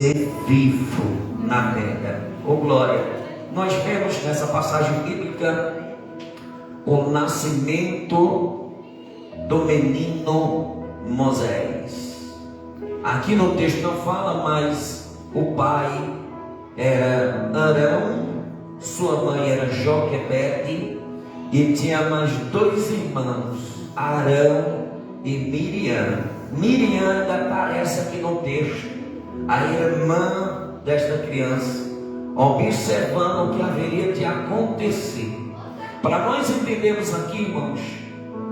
vivo na terra. Oh glória! Nós vemos nessa passagem bíblica o nascimento do menino Moisés. Aqui no texto não fala, mas o pai era Arão, sua mãe era Joquebede, e tinha mais dois irmãos, Arão e Miriam. Miriam ainda aparece aqui no texto, a irmã desta criança, observando o que haveria de acontecer. Para nós entendermos aqui, irmãos,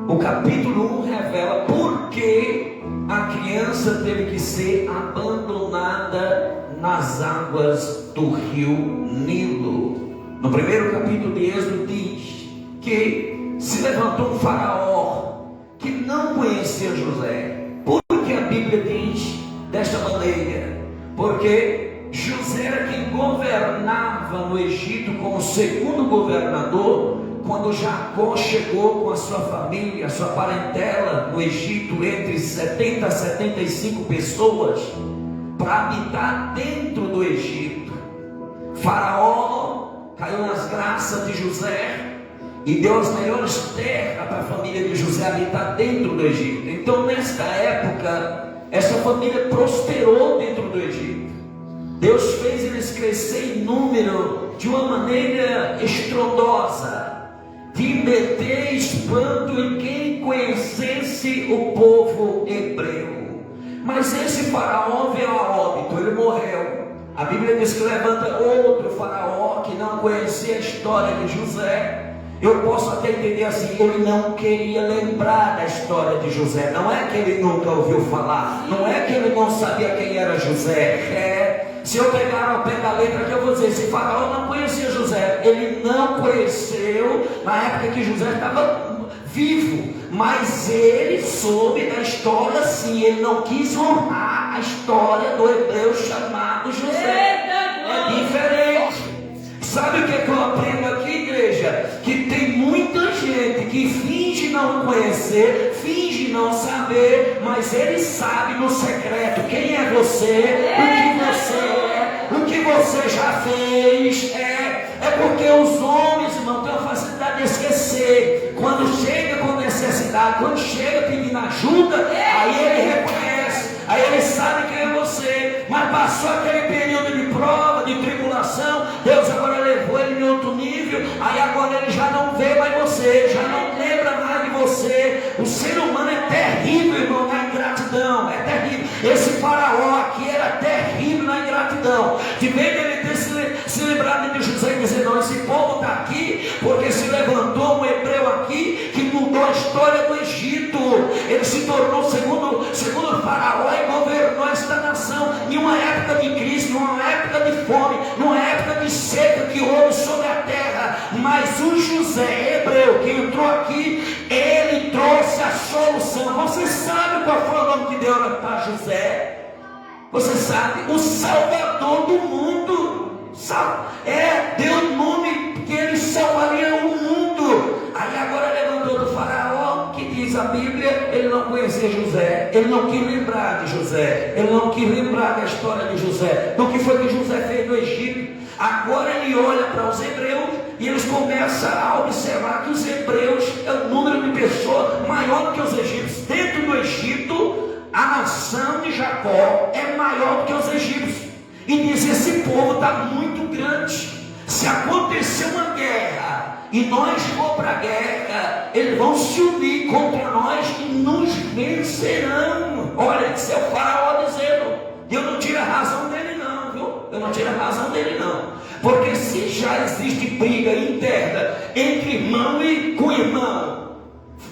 o capítulo 1 revela por que a criança teve que ser abandonada nas águas do rio Nilo. No primeiro capítulo de Êxodo diz que se levantou um faraó que não conhecia José. Por que a Bíblia diz desta maneira? Porque José era quem governava no Egito como segundo governador, quando Jacó chegou com a sua família, a sua parentela no Egito, entre 70 a 75 pessoas, para habitar dentro do Egito. Faraó caiu nas graças de José e deu as melhores terras para a família de José habitar dentro do Egito. Então, nesta época, essa família prosperou dentro do Egito. Deus fez eles crescer em número de uma maneira estrondosa, de meter espanto em quem conhecesse o povo hebreu. Mas esse faraó veio a óbito, ele morreu. A Bíblia diz que levanta outro faraó que não conhecia a história de José. Eu posso até entender assim, ele não queria lembrar da história de José. Não é que ele nunca ouviu falar, não é que ele não sabia quem era José. Se eu pegar ao pé da letra aqui, eu vou dizer, esse faraó não conhecia José. Ele não conheceu na época que José estava vivo, mas ele soube da história sim. Ele não quis honrar a história do hebreu chamado José. É diferente. Sabe o que é que eu aprendo aqui, igreja? Que tem muita gente que finge não conhecer, finge não saber, mas ele sabe no secreto quem é você, o que você é, o que você já fez. É porque os homens, irmão, têm a facilidade de esquecer. Quando chega com necessidade, quando chega pedindo ajuda, aí ele reconhece, aí ele sabe quem é você. Mas passou aquele período de prova, de tribulação, Deus agora levou ele em outro nível, aí agora ele já não vê mais você, já não lembra mais de você. O ser humano é terrível, irmão, na ingratidão, é terrível. Esse faraó aqui era terrível na ingratidão, de vez de ele ter se lembrado de José e dizer, não, esse povo está aqui porque se levantou um hebreu aqui que mudou a história do Egito. Ele se tornou segundo faraó e governou esta nação em uma época de crise, numa época de fome, numa época de seca que houve sobre a terra. Mas o José hebreu que entrou aqui, ele trouxe a solução. Você sabe qual foi o nome que deu para José? Você sabe? O Salvador do mundo. Deu o nome que ele salvaria o mundo. Aí agora levantou do faraó, que diz a Bíblia, ele não conhecia José, ele não quis lembrar de José, ele não quis lembrar da história de José, do que foi que José fez no Egito. Agora ele olha para os hebreus e eles começam a observar que os hebreus é um número de pessoas maior do que os egípcios. Dentro do Egito, a nação de Jacó é maior do que os egípcios. E diz, esse povo está muito grande. Se acontecer uma guerra e nós for para a guerra, eles vão se unir contra nós e nos vencerão. Olha, esse é o faraó dizendo. Eu não tiro a razão dele não, viu? Eu não tiro a razão dele não. Porque se já existe briga interna entre irmão e com irmão,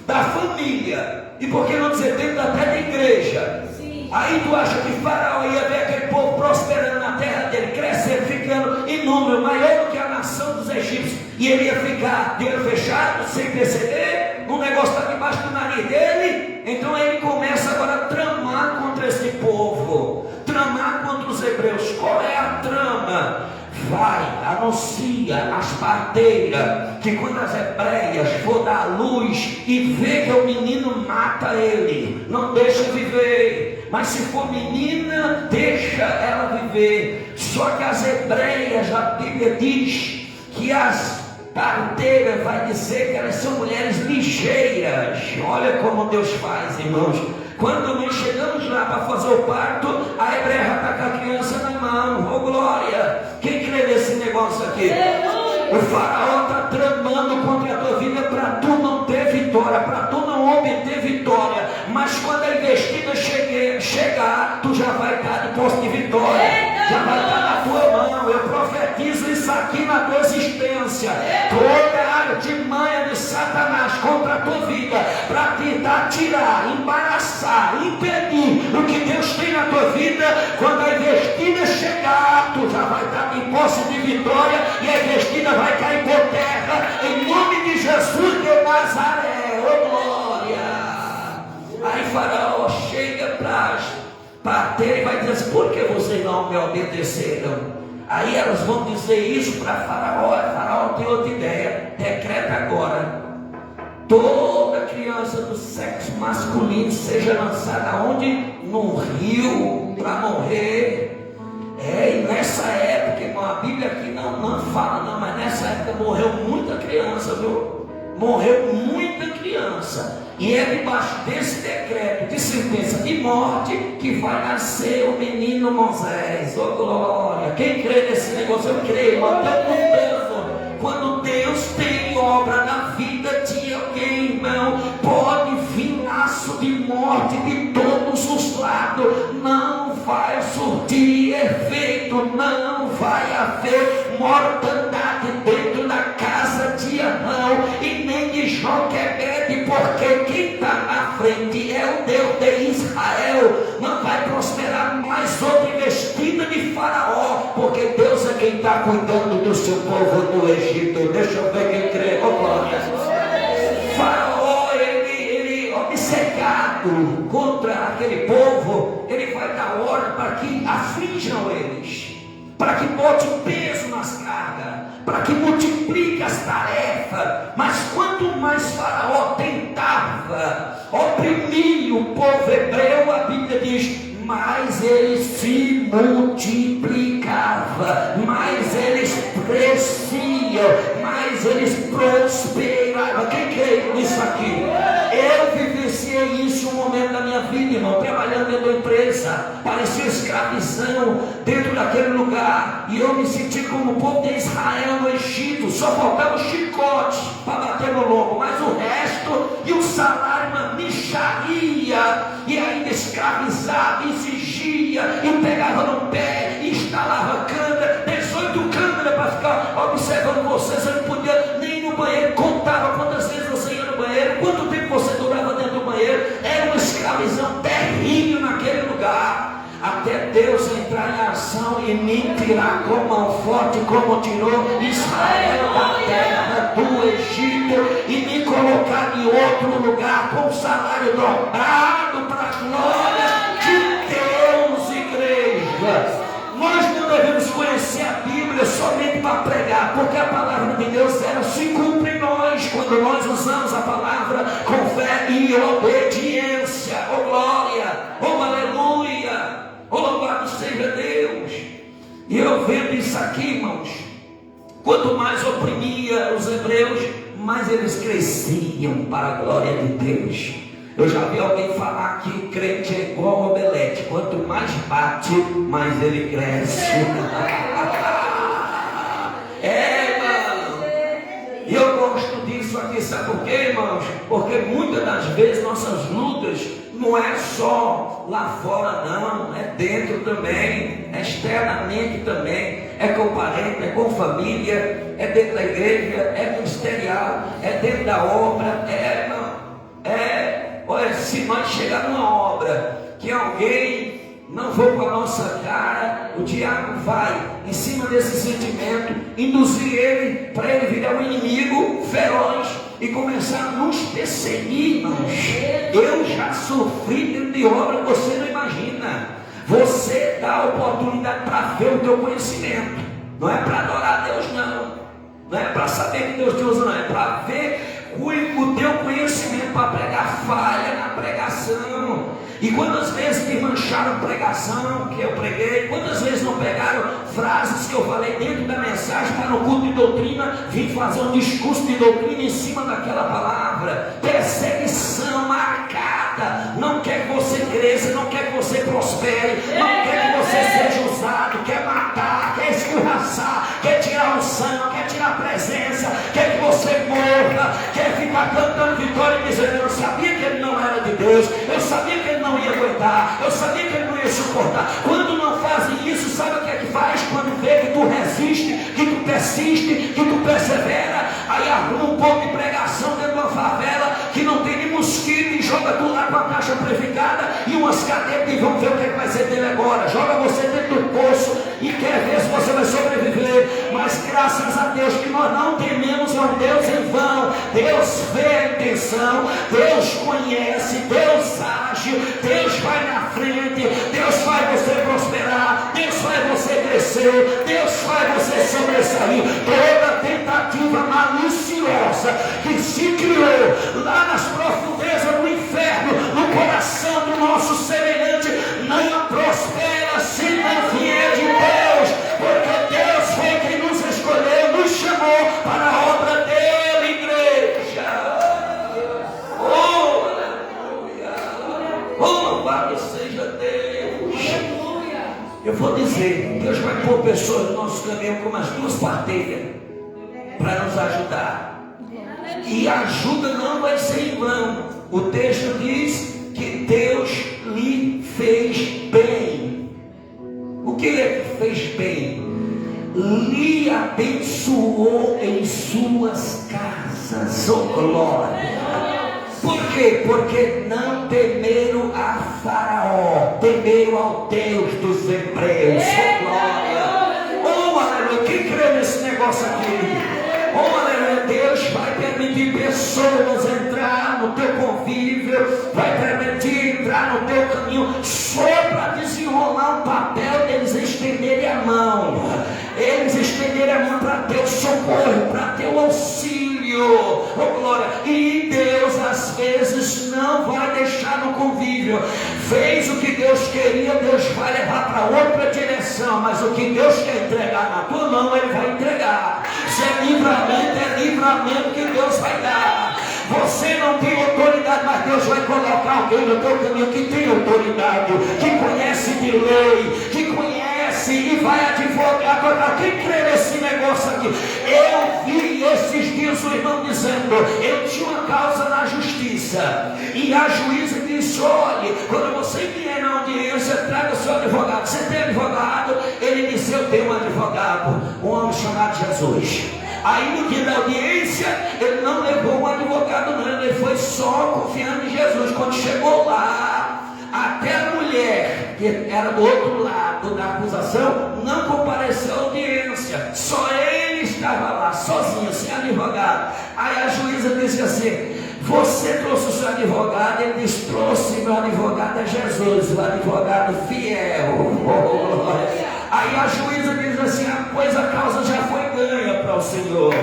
da família, e por que não dizer dentro até da igreja? Aí tu acha que Faraó ia ver aquele povo prosperando na terra dele, crescendo, ficando em número maior do que a nação dos egípcios, e ele ia ficar de olho fechado, sem perceber, o negócio está debaixo do nariz dele. Então ele começa agora a tramar contra esse povo, tramar contra os hebreus. Qual é a trama? Vai, anuncia às parteiras que quando as hebreias for dar luz e vê que o menino mata ele, não deixa viver. mas se for menina, deixa ela viver. Só que as hebreias, a Bíblia diz que as parteiras, vai dizer que elas são mulheres ligeiras. Olha como Deus faz, irmãos. Quando nós chegamos lá para fazer o parto, a hebreia já está com a criança na mão. Oh glória! Quem crê nesse negócio aqui? O faraó está tramando contra a tua vida para tu não ter vitória, para tu não obter vitória. Mas quando a investida chegar, tu já vai estar de posse de vitória, já vai estar na tua mão. Eu profetizo isso aqui na tua existência. Toda artimanha de Satanás contra a tua vida, para tentar tirar, embaraçar, impedir o que Deus tem na tua vida, quando a investida chegar, tu já vai estar em posse de vitória e a investida vai cair por terra, em nome de Jesus de Nazaré. Oh glória! Aí Faraó chega para as parteiras e vai dizer assim: por que vocês não me obedeceram? Aí elas vão dizer isso para Faraó. Faraó tem outra ideia: decreta agora, toda criança do sexo masculino seja lançada onde? No rio, para morrer. E nessa época, irmão, a Bíblia aqui não fala não, mas nessa época morreu muita criança, viu? Morreu muita criança. E é debaixo desse decreto de sentença de morte que vai nascer o menino Moisés. Oh glória! Quem crê nesse negócio? Eu creio, irmão. Quando Deus tem obra na vida de alguém, irmão, pode vir laço de morte de todos os lados, não vai surtir efeito, não vai haver mortandade dentro da casa de Arão e nem de Joquebede, porque quem está na frente é o Deus de Israel. Não vai prosperar mais outra investida de Faraó, porque Deus é quem está cuidando do seu povo no Egito. Deixa eu ver quem crê. Oh glória! Faraó, ele obcecado contra aquele povo, ele vai dar ordem para que aflijam eles, para que bote peso nas cargas, para que multiplique as tarefas. Mas quanto mais Faraó tentava oprimir o povo hebreu, a Bíblia diz, mais eles se multiplicavam, mais eles cresciam, mais eles prosperavam. Quem crê nisso aqui? Eu vivenciei isso um momento da minha vida, irmão, trabalhando dentro da empresa. Parecia escravização dentro daquele lugar, e eu me senti como o povo de Israel no Egito. Só faltava o chicote para bater no lombo, mas o resto e o salário, uma micharia, e ainda escravizava, exigia, e pegava no pé, e instalava câmera, 18 câmeras para ficar observando você. Você não podia nem ir no banheiro, contava quantas vezes você ia no banheiro, quanto tempo você durava dentro do banheiro. Era uma escravidão terrível naquele lugar, até Deus entrar em ação e me tirar com mão forte, como tirou Israel da terra do Egito, e me colocar em outro lugar com salário dobrado para a glória de Deus. Igreja, nós não devemos conhecer a Bíblia somente para pregar, porque a palavra de Deus ela se cumpre em nós quando nós usamos a palavra com fé e obediência. Oh glória, oh aleluia, oh louvado seja Deus. E eu vendo isso aqui, irmãos, quanto mais oprimia os hebreus, mais eles cresciam para a glória de Deus. Eu já vi alguém falar que crente é igual ao omelete, quanto mais bate, mais ele cresce. Irmão, e eu gosto disso aqui, sabe por quê, irmãos? Porque muitas das vezes nossas lutas não é só lá fora, não, é dentro também, é externamente também, é com parente, é com família, é dentro da igreja, é ministerial, é dentro da obra, olha, se nós chegar numa obra que alguém não for com a nossa cara, o diabo vai, em cima desse sentimento, induzir ele para ele virar um inimigo feroz e começar a nos perseguir, irmãos. Eu já sofri dentro de obra, você não imagina. Você dá a oportunidade para ver o teu conhecimento, não é para adorar a Deus, não é para saber que Deus te usa, não, é para ver o teu conhecimento para pregar, falha na pregação. E quantas vezes me mancharam pregação que eu preguei, quantas vezes não pegaram frases que eu falei dentro da mensagem para no culto de doutrina, vim fazer um discurso de doutrina em cima daquela palavra. Perseguição marcada, não quer que você cresça, não quer que você prospere, não quer que você seja usado, quer matar, quer escorraçar, quer tirar unção, quer tirar a presença, quer que você morra, quer ficar cantando vitória e dizendo: eu sabia que ele não era de Deus, eu sabia que ele não ia aguentar, eu sabia que ele não ia suportar. Quando não fazem isso, sabe o que é que faz? Quando vê que tu resiste, que tu persiste, que tu persevera, aí arruma um pouco de pregação dentro de uma favela que não tem nem mosquito e joga tu lá com a caixa prefigada e umas cadeiras e vamos ver o que é que vai ser dele agora. Joga você dentro do poço e quer ver se você vai sobreviver. Mas graças a Deus que nós não tememos a um Deus em vão. Deus vê a intenção, Deus conhece, Deus age, Deus vai na frente, Deus faz você prosperar, Deus faz você crescer, Deus faz você sobressair. Toda tentativa maliciosa que se criou lá nas profundezas do inferno, no coração do nosso semelhante, não prospera se não vier de Deus, porque Deus foi quem nos escolheu, nos chamou para a obra dele, igreja. Oh, aleluia! Louvado seja Deus! Eu vou dizer, Deus vai pôr pessoas no nosso caminho como as duas parteiras para nos ajudar. E a ajuda não vai ser em vão. O texto diz que Deus lhe fez bem. O que é que fez bem? Lhe abençoou em suas casas. Oh glória! Por quê? Porque não temeram a Faraó, temeram ao Deus dos hebreus. Oh glória! Oh aleluia! Quem crê nesse negócio aqui? Oh aleluia! Deus vai permitir pessoas entrar no teu convívio, vai permitir entrar no teu caminho, só para desenrolar um papel deles estenderem a mão. Eles estenderem a mão para teu socorro, para teu auxílio. Oh glória! E Deus às vezes não vai deixar no convívio. Fez o que Deus queria, Deus vai levar para outra direção, mas o que Deus quer entregar na tua mão, Ele vai entregar. Se é livramento que Deus vai dar. Você não tem autoridade, mas Deus vai colocar alguém no teu caminho que tem autoridade, que conhece de lei, que conhece e vai advogar. Agora, quem crê nesse negócio aqui? Eu vi esses dias o irmão dizendo: eu tinha uma causa na justiça, e a juíza disse: olhe, quando você vier na audiência, traga seu advogado. Você tem advogado? Ele disse: eu tenho um advogado, um homem chamado Jesus. Aí no dia da audiência, ele não levou um advogado não, ele foi só confiando em Jesus. Quando chegou lá, até a mulher, que era do outro lado da acusação, não compareceu à audiência. Só ele estava lá, sozinho, sem advogado. Aí a juíza disse assim: você trouxe o seu advogado? Ele disse: trouxe, meu advogado é Jesus, o advogado fiel. Aí a juíza diz assim: pois a causa já foi ganha para o Senhor.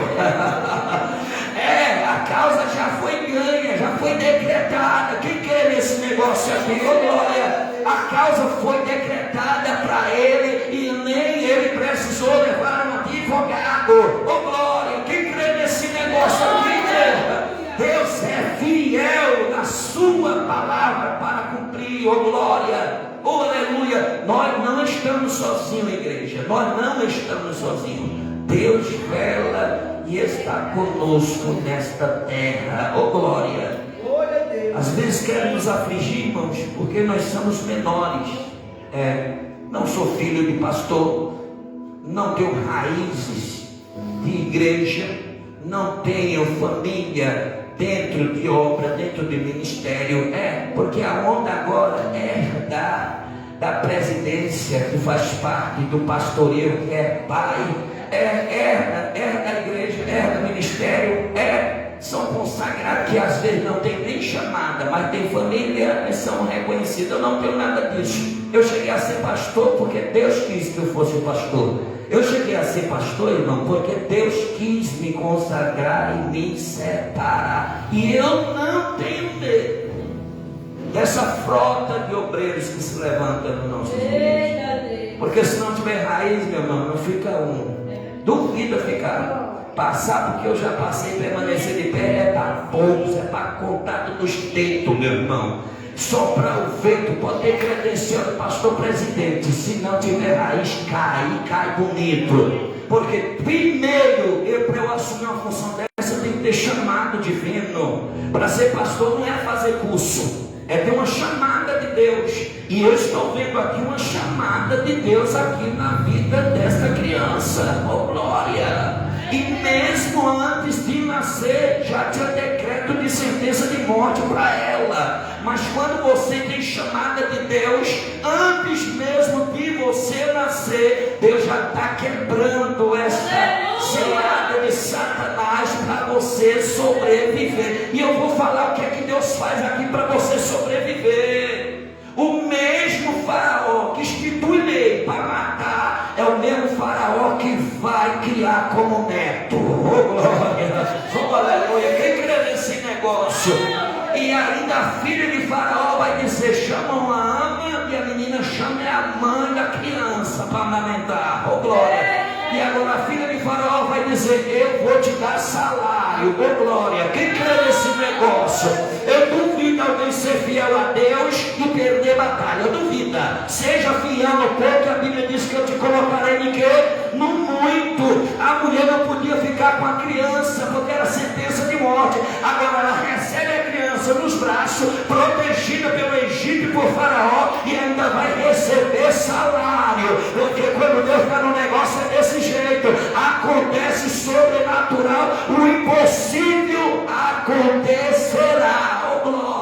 A causa já foi ganha, já foi decretada. Quem quer nesse negócio aqui? Oh glória! A causa foi decretada para ele e nem ele precisou levar um advogado. Oh glória! Quem crê nesse negócio aqui, igreja? Deus é fiel na sua palavra para cumprir. Oh glória! Oh aleluia! Nós não estamos sozinhos, igreja. Nós não estamos sozinhos. Deus vela e está conosco nesta terra. Oh glória! Às vezes querem nos afligir, irmãos, porque nós somos menores. Não sou filho de pastor, não tenho raízes de igreja, não tenho família dentro de obra, dentro de ministério. Porque a onda agora é da presidência, que faz parte do pastoreio, que é pai, da igreja, do ministério, são consagrados que às vezes não tem nem chamada, mas tem família e são reconhecidos. Eu não tenho nada disso. Eu cheguei a ser pastor porque Deus quis que eu fosse pastor. Eu cheguei a ser pastor, irmão, porque Deus quis me consagrar e me separar. E eu não tenho medo dessa frota de obreiros que se levanta no nosso dia. Porque se não tiver raiz, meu irmão, não fica um. Duvida ficar. Passar, porque eu já passei, permanecer de pé é para poucos, é para contar dos dedos, meu irmão. Soprar o vento, pode ter credencial do pastor presidente. Se não tiver raiz, cai bonito. Porque primeiro, para eu assumir uma função dessa, eu tenho que ter chamado divino. Para ser pastor não é fazer curso, é ter uma chamada de Deus. E eu estou vendo aqui uma chamada de Deus aqui na vida desta criança. Oh glória! E mesmo antes de nascer, já tinha decreto de sentença de morte para ela. Mas quando você tem chamada de Deus, antes mesmo de você nascer, Deus já está quebrando essa cilada de Satanás para você sobreviver. E eu vou falar o que é que Deus faz aqui para você sobreviver. O mesmo faraó que institui lei para matar é o mesmo faraó que vai criar como neto. Oh glória, oh aleluia. Quem crê nesse negócio? E ainda a filha de faraó vai dizer: chamam a ama, e a menina chama a mãe da criança para amamentar. Oh glória. E agora a filha de faraó vai dizer: eu vou te dar salário. Oh glória. Quem crê nesse negócio? Eu duvido alguém ser fiel a Deus e perder batalha. Eu duvido. Seja fiel no pouco, a Bíblia diz que eu te colocarei em quê? No muito. A mulher não podia ficar com a criança porque era sentença de morte. Agora ela recebe a criança nos braços, protegida pelo Egito e por faraó, e ainda vai receber salário. Porque quando Deus está no negócio é desse jeito. Acontece sobrenatural, o impossível acontecerá. Oh glória!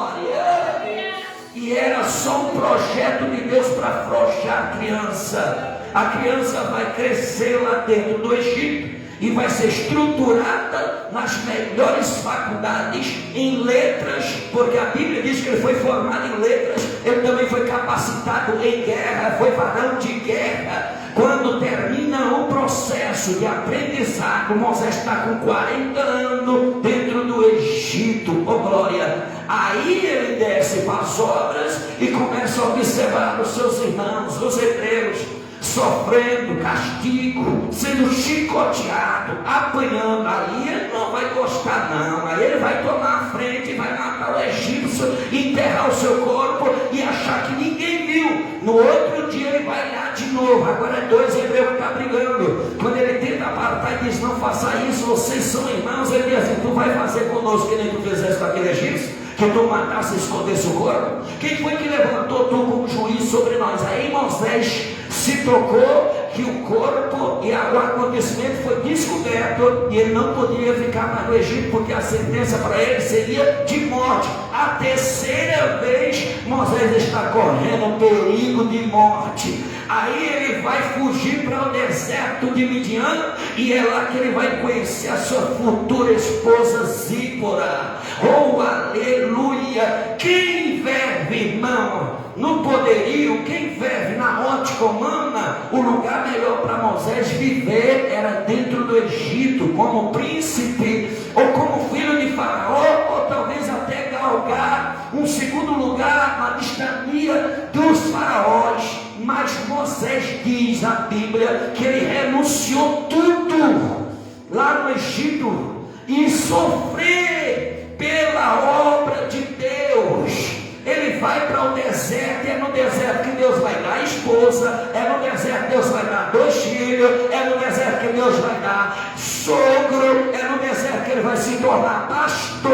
E era só um projeto de Deus para afrouxar a criança. A criança vai crescer lá dentro do Egito e vai ser estruturada nas melhores faculdades em letras, porque a Bíblia diz que ele foi formado em letras. Ele também foi capacitado em guerra, foi varão de guerra. Quando termina o processo de aprendizado, Moisés está com 40 anos dentro do Egito. Oh glória! Aí ele desce para as obras e começa a observar os seus irmãos, os hebreus, sofrendo castigo, sendo chicoteado, apanhando. Aí ele não vai gostar não. Aí ele vai tomar a frente, vai matar o egípcio, enterrar o seu corpo e achar que ninguém viu. No outro dia ele vai lá de novo. Agora é dois hebreus que estão brigando. Quando ele tenta apartar e diz: não faça isso, vocês são irmãos, ele diz assim: tu vai fazer conosco que nem tu fizeste com aquele egípcio, que tu matasse e escondesse o corpo? Quem foi que levantou tu como juiz sobre nós? Aí Moisés se tocou que o corpo e o acontecimento foi descoberto e ele não poderia ficar mais no Egito, porque a sentença para ele seria de morte. A terceira vez Moisés está correndo perigo de morte. Aí ele vai fugir para o deserto de Midian, e é lá que ele vai conhecer a sua futura esposa Zípora. Oh aleluia! Quem verve, irmão, no poderio, quem verve na ótica humana, o lugar melhor para Moisés viver era dentro do Egito, como príncipe, ou como filho de faraó, ou talvez até galgar um segundo lugar na listania dos faraós. Mas Moisés diz a Bíblia que ele renunciou tudo lá no Egito e sofrer pela obra de Deus. Ele vai para o deserto, é no deserto que Deus vai dar esposa, é no deserto que Deus vai dar 2 filhos, é no deserto que Deus vai dar sogro, é no deserto que ele vai se tornar pastor,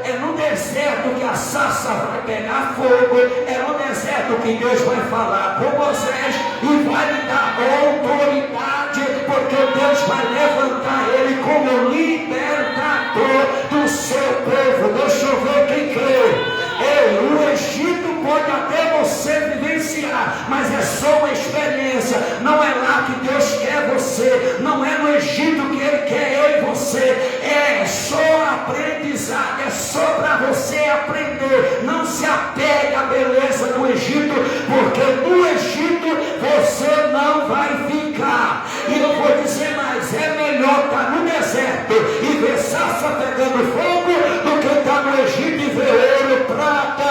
é no deserto que a sarça vai pegar fogo, é no deserto que Deus vai falar com Moisés e vai lhe dar autoridade, porque Deus vai levantar ele como libertador do seu povo. Deixa eu ver quem crê. O Egito pode até você vivenciar, mas é só uma experiência. Não é lá que Deus quer você, não é no Egito que Ele quer eu e você, é só aprendizado, é só para você aprender. Não se apegue à beleza do Egito, porque no Egito você não vai ficar. E eu vou dizer mais, é melhor estar no deserto e ver sarça pegando fogo do que estar no Egito e ver ouro, prata,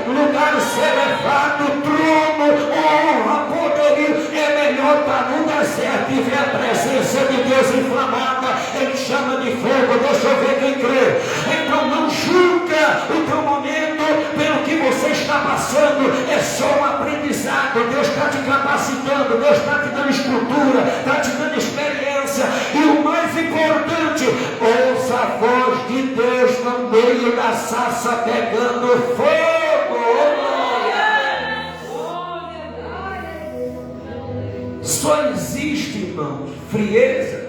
lugares elevados, trono, honra, poderio. É melhor estar no deserto e ver a presença de Deus inflamada em chama de fogo. Deixa eu ver quem crê. Então não julga o teu momento pelo que você está passando, é só um aprendizado. Deus está te capacitando, Deus está te dando estrutura, está te dando experiência. E o mais importante, ouça a voz de Deus no meio da sarça pegando fogo. Só existe, irmãos, frieza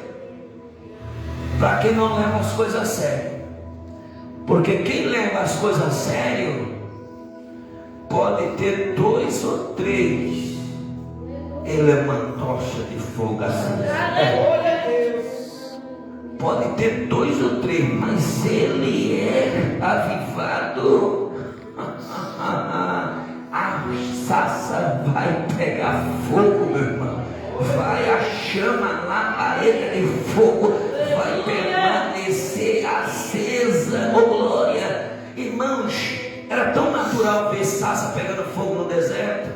para quem não leva as coisas a sério. Porque quem leva as coisas a sério pode ter 2 ou 3 elementocha de fogo assim. Pode ter 2 ou 3, mas ele é avivado. A sarça vai pegar fogo, meu irmão. Vai a chama, labareda de fogo vai permanecer acesa. Oh glória! Irmãos, era tão natural ver sarça pegando fogo no deserto.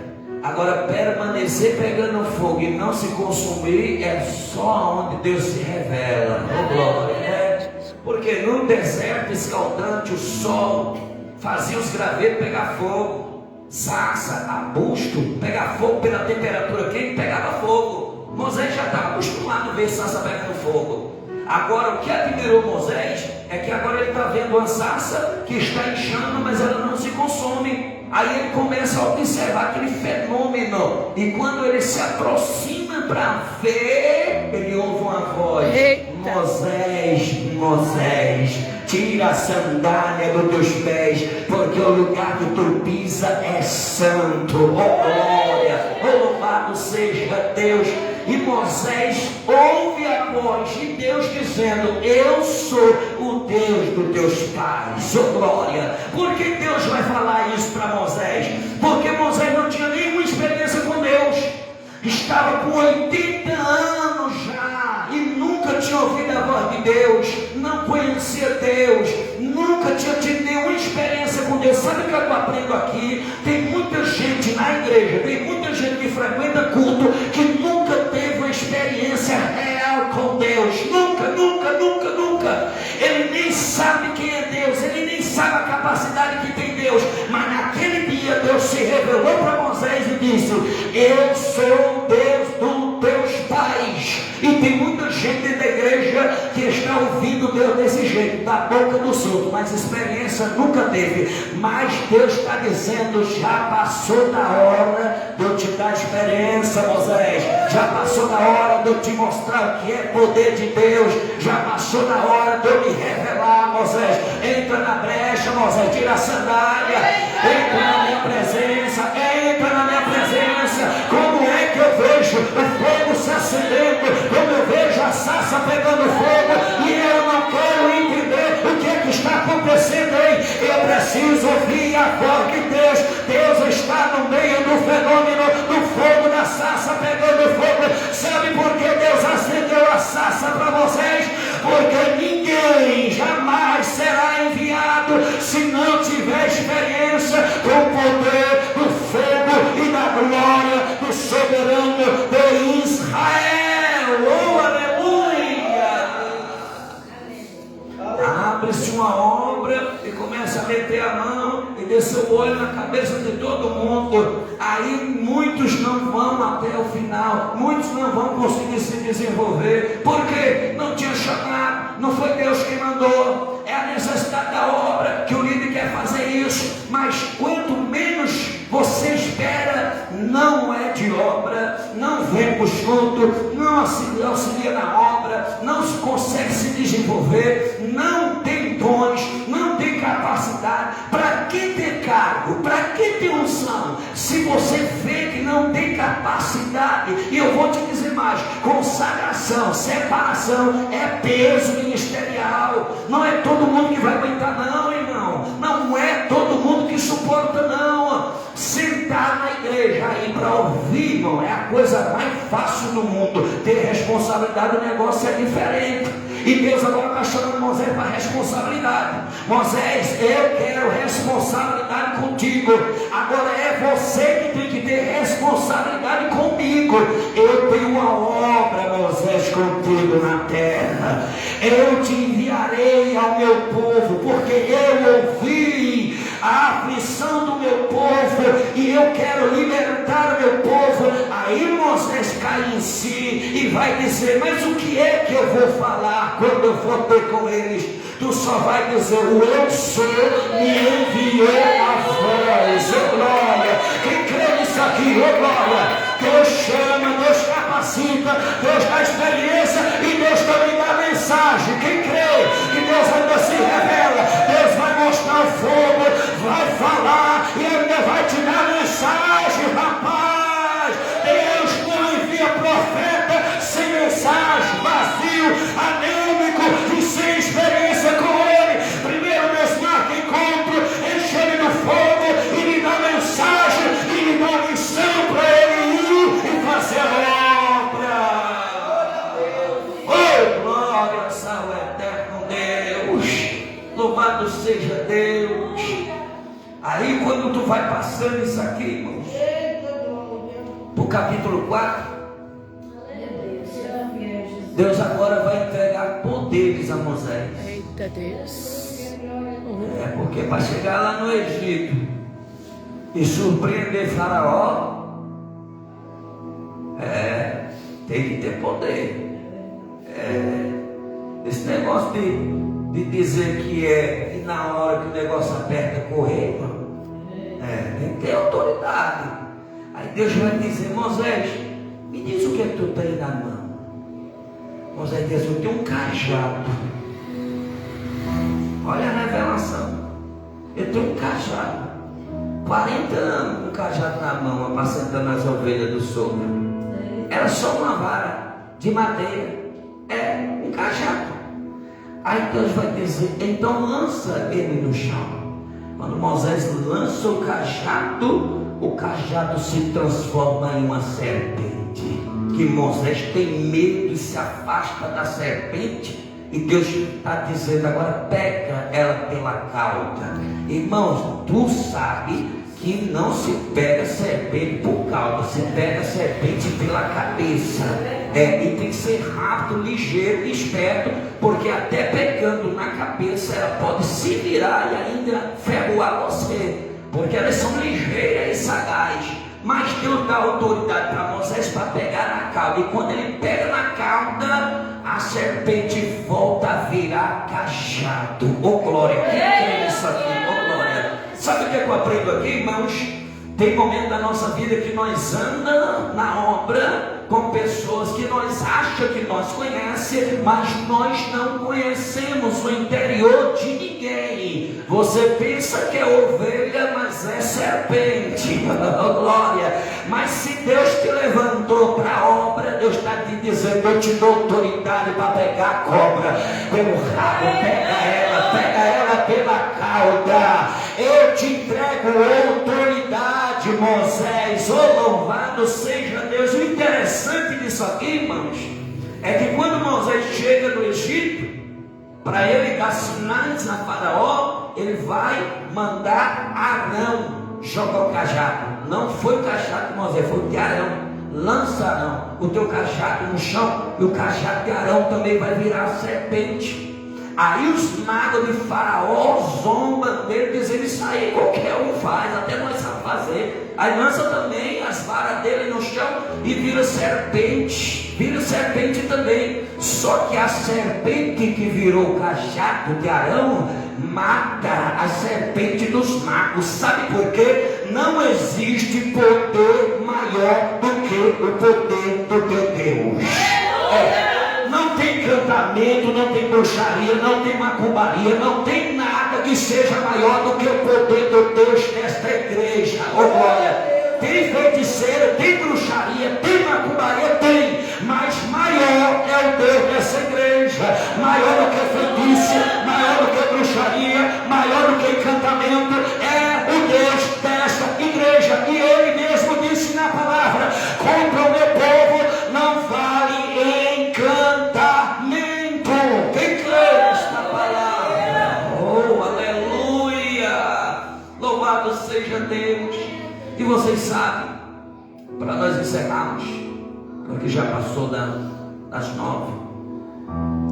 Agora permanecer pegando fogo e não se consumir é só onde Deus se revela. Oh glória! Porque no deserto escaldante o sol fazia os gravetos pegar fogo. Sarça, arbusto, pegar fogo pela temperatura quente, pegava fogo. Moisés já estava acostumado a ver sarça pegando fogo. Agora o que admirou Moisés é que agora ele está vendo uma sarça que está em chama, mas ela não se consome. Aí ele começa a observar aquele fenômeno, e quando ele se aproxima para ver, ele ouve uma voz: Moisés, Moisés, tira a sandália dos teus pés, porque o lugar que tu pisa é santo. Oh glória, oh louvado seja Deus. E Moisés ouve a voz de Deus dizendo: eu sou o Deus dos teus pais. Oh glória. Por que Deus vai falar isso para Moisés? Porque Moisés não tinha nenhuma experiência com Deus. Estava com 80 anos já e nunca tinha ouvido a voz de Deus, não conhecia Deus, nunca tinha tido nenhuma experiência com Deus. Sabe o que eu aprendo aqui? Tem muita gente na igreja, tem muita gente que frequenta culto que nunca teve uma experiência real com Deus. Nunca, nunca, nunca, nunca. Ele nem sabe quem é Deus, ele nem sabe a capacidade que tem Deus. Mas naquele dia Deus se revelou para Moisés e disse: eu sou o Deus dos teus pais. E tem muita gente da igreja que está ouvindo Deus desse jeito, da boca dos outros, mas experiência nunca teve. Mas Deus está dizendo: já passou da hora de eu te dar experiência, Moisés. Já passou da hora de eu te mostrar o que é poder de Deus. Já passou da hora de eu me revelar, Moisés. Entra na brecha, Moisés, tira a sandália, entra na minha presença, entra na minha presença. Como é que eu vejo o fogo se acendendo? Como eu vejo a sarça pegando fogo e eu não quero entender o que é que está acontecendo aí. Eu preciso ouvir a voz de Deus. Deus está no meio do fenômeno do fogo, da sarça pegando fogo. Sabe por que Deus acendeu a sarça para vocês? Porque ninguém jamais será enviado se não tiver experiência com o poder do fogo e da glória do soberano de Israel. Oh, aleluia! Abre-se uma obra e começa a meter a mão e descer o olho na cabeça de todo mundo. Aí muitos não vão até o final, muitos não vão conseguir se desenvolver, porque não tinha chamado, não foi Deus quem mandou. É a necessidade da obra que o líder quer fazer isso, mas quanto menos você espera, não é de obra, não vem para o culto, não auxilia na obra, não consegue se desenvolver, não tem dons, não tem capacidade. Para que ter cargo? Para que ter unção? Se você vê que não tem capacidade, e eu vou te dizer mais: consagração, separação é peso ministerial. Não é todo mundo que vai aguentar, não, irmão. Não é todo mundo que suporta, não. Sentar na igreja aí para ouvir, irmão, é a coisa mais fácil do mundo. Ter responsabilidade, o negócio é diferente. E Deus agora está chamando Moisés para responsabilidade. Moisés, eu quero responsabilidade contigo. Agora é você que tem que ter responsabilidade comigo. Eu tenho uma obra, Moisés, contigo na terra. Eu te enviarei ao meu povo, porque eu ouvi a aflição do meu povo e eu quero libertar o meu povo. Aí Moisés cai em si e vai dizer: mas o que é que eu vou falar quando eu for ter com eles? Tu só vai dizer: o eu sou me enviou a voz. Oh glória! Quem crê nisso aqui? Oh glória! Deus chama, Deus capacita, Deus dá experiência e Deus também dá mensagem. Quem crê que Deus ainda se revela, Deus vai mostrar o fogo, vai falar e ainda vai te dar mensagem, rapaz. Deus não envia profeta sem mensagem, vazio, anêmico e sem experiência com ele. Primeiro Deus marca encontro, enche ele do fogo e lhe dá mensagem e lhe dá missão para ele ir e fazer a obra. Oh, glória ao eterno Deus, louvado seja Deus. Aí quando tu vai passando isso aqui, irmãos, pro capítulo 4, Deus agora vai entregar poderes a Moisés. Eita Deus. É porque para chegar lá no Egito e surpreender Faraó, tem que ter poder. Esse negócio de dizer que é e na hora que o negócio aperta correr, tem que ter autoridade. Aí Deus vai dizer: Moisés, me diz o que é que tu tem na mão. Moisés diz: eu tenho um cajado. Olha a revelação. Eu tenho um cajado. 40 anos com um cajado na mão, apacentando as ovelhas do sogro. Era só uma vara de madeira. Um cajado. Aí Deus vai dizer: então lança ele no chão. Quando Moisés lança o cajado se transforma em uma serpente. Que Moisés tem medo e se afasta da serpente. E Deus está dizendo agora: pega ela pela cauda. Irmãos, tu sabe que não se pega serpente por cauda, se pega serpente pela cabeça. E tem que ser rápido, ligeiro e esperto, porque até pegando na cabeça ela pode se virar e ainda ferroar você, porque elas são ligeiras e sagazes. Mas Deus dá autoridade para Moisés para pegar na cauda, e quando ele pega na cauda, a serpente volta a virar cajado. Oh glória! Quem crê nisso aqui? Oh glória! Sabe o que eu aprendo aqui, irmãos? Tem momento da nossa vida que nós andamos na obra com pessoas que nós achamos que nós conhecemos, mas nós não conhecemos o interior de ninguém. Você pensa que é ovelha, mas é serpente. Oh, glória! Mas se Deus te levantou para a obra, Deus está te dizendo: eu te dou autoridade para pegar a cobra pelo rabo, pega ela pela cauda. Eu te entrego autoridade, Moisés. Oh, louvado seja Deus. O interessante disso aqui, irmãos, é que quando Moisés chega no Egito, para ele dar sinais a Faraó, ele vai mandar Arão jogar o cajado. Não foi o cajado de Moisés, foi o de Arão. Lança, Arão, o teu cajado no chão, e o cajado de Arão também vai virar serpente. Aí os magos de Faraó zombam dele, dizendo: isso aí qualquer um faz, até nós sabemos fazer. Aí lança também as varas dele no chão e vira serpente também. Só que a serpente que virou o cajado de Arão mata a serpente dos magos. Sabe por quê? Não existe poder maior do que o poder do teu Deus. não tem encantamento, não tem bruxaria, não tem macumbaria, não tem nada que seja maior do que o poder do Deus desta igreja. Oh glória! Tem feiticeira, tem bruxaria, tem macumbaria, tem, mas maior é o Deus dessa igreja, maior do que feitiço, maior do que bruxaria, maior do que encantamento, é o Deus desta igreja. E Ele mesmo disse na palavra: contra o meu povo não vale encantamento. Quem crê nesta palavra? Oh, aleluia! Louvado seja Deus. E vocês sabem, para nós encerrarmos, porque já passou das 9,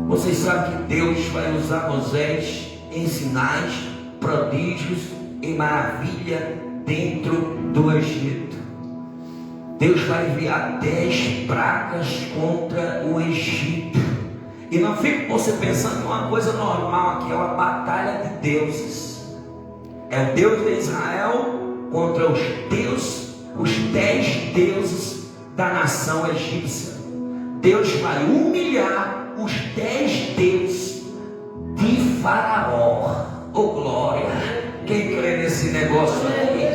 vocês sabem que Deus vai usar Moisés em sinais, prodígios e maravilha dentro do Egito. Deus vai enviar 10 pragas contra o Egito. E não fique você pensando em uma coisa normal aqui, é uma batalha de deuses. É o Deus de Israel contra os 10 deuses da nação egípcia. Deus vai humilhar os 10 deuses de Faraó. Oh glória! Quem crê nesse negócio aqui?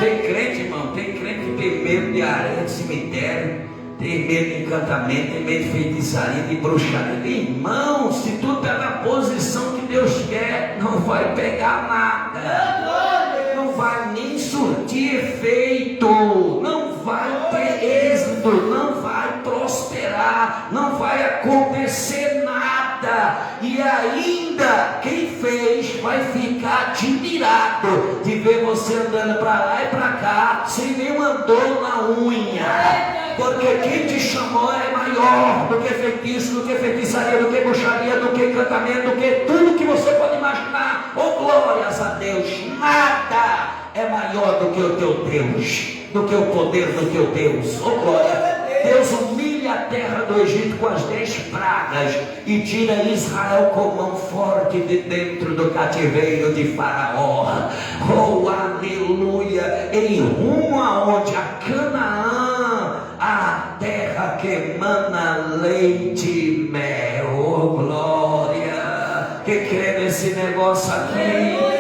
Tem crente, irmão? Tem crente que tem medo de areia de cemitério, tem medo de encantamento, tem medo de feitiçaria, de bruxaria. Irmão, se tu está na posição que Deus quer, não vai pegar nada. Não vai nem surtir efeito, não vai ter êxito, não vai prosperar, não vai acontecer nada. E ainda quem fez vai ficar admirado de ver você andando para lá e para cá sem nenhuma dor na unha. Porque quem te chamou é maior do que feitiço, do que feitiçaria, do que bruxaria, do que encantamento, do que tudo que você pode imaginar. Oh glórias a Deus! Nada é maior do que o teu Deus, do que o poder do teu Deus. Oh glória! Deus humilha a terra do Egito com as 10 pragas e tira Israel com mão forte de dentro do cativeiro de Faraó. Oh aleluia! Em rumo aonde? A Canaã, a terra que emana leite e mel. Oh glória! Quem crê nesse negócio aqui?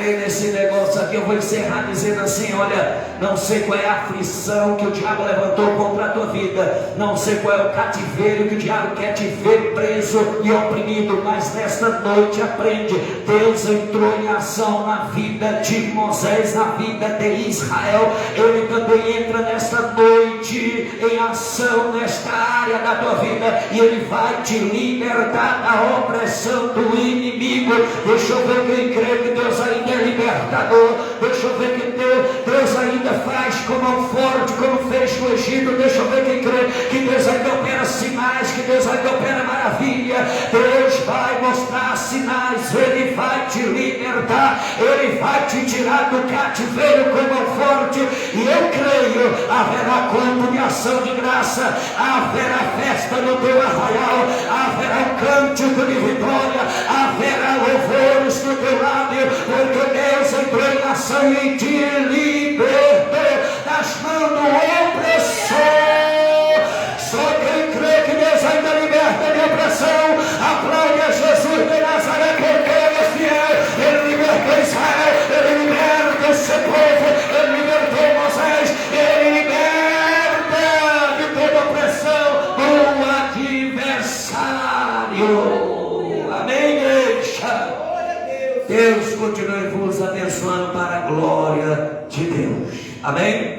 Nesse negócio aqui, eu vou encerrar dizendo assim: olha, não sei qual é a aflição que o diabo levantou contra a tua vida, não sei qual é o cativeiro que o diabo quer te ver preso e oprimido, mas nesta noite aprende, Deus entrou em ação na vida de Moisés, na vida de Israel. Ele também entra nesta noite em ação nesta área da tua vida, e Ele vai te libertar da opressão do inimigo. Deixa eu ver quem crê que Deus ainda é libertador. Deixa eu ver que Deus ainda faz com mão forte, como fez no Egito. Deixa eu ver quem crê que Deus ainda opera sinais, que Deus ainda opera maravilha. Deus vai mostrar sinais, Ele vai te libertar, Ele vai te tirar do cativeiro com mão forte. E eu creio, haverá culto de ação de graça, haverá festa no teu arraial, haverá um cântico de vitória, haverá louvores no teu lábio, porque Deus entrou em ação e te libertou das mãos do opressor. Só quem crê que Deus ainda liberta de opressão, aplaude a Jesus de Nazaré, porque Ele é fiel. Ele libertou Israel, Ele liberta o seu povo, Ele libertou Moisés, Ele liberta de toda opressão do adversário. Amém, igreja? Deus continue vos abençoando para a glória de Deus. Amém?